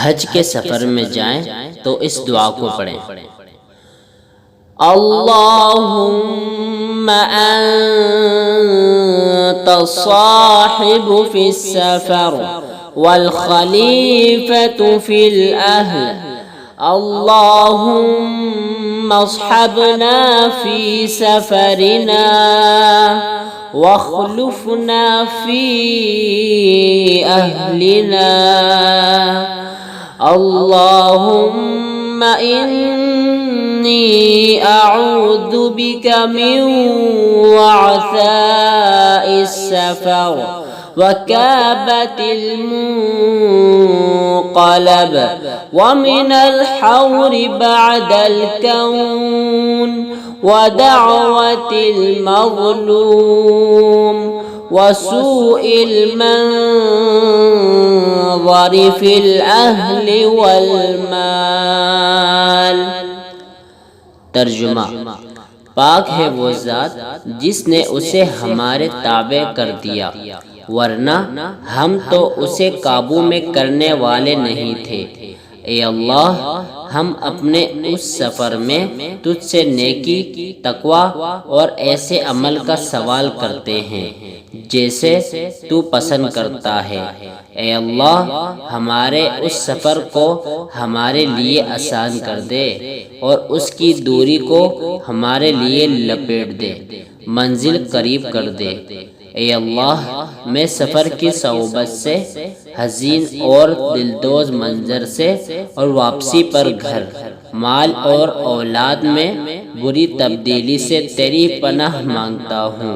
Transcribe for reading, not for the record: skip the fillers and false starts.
हज के सफ़र में जाएं तो इस दुआ को पढ़ें। अल्लाहुम्मा अंता साहिबु फिस सफर वल खलीफतु फिल अहल अल्लाहुम्मा अस्हबना फी सफरिना वख्लुफना फी अहलिना अल्लाहुम्मा इन्नी अऊज़ु बिका मिन वअसाइस सफर व काबतिल मुनक़लब व मिनल हौरि बअदल कौन व दअवतिल मज़लूम व सूइल मंज़रि फिल अहलि वल माल। तर्जुमा, पाक है वो ज़ात जिसने उसे हमारे ताबे कर दिया, वरना हम तो उसे काबू में करने वाले नहीं थे। ए अल्लाह, हम अपने उस सफ़र में तुझसे नेकी, तकवा और ऐसे अमल का सवाल करते हैं जैसे तू पसंद करता है। ए अल्लाह, हमारे उस सफ़र को हमारे लिए आसान कर दे और उसकी दूरी को हमारे लिए लपेट दे, मंजिल करीब कर दे। ए अल्लाह, मैं सफ़र की सोबत से, हसीन और दिलदोज़ मंजर से और वापसी पर घर, माल और औलाद में बुरी तब्दीली से तेरी पनाह मांगता हूँ।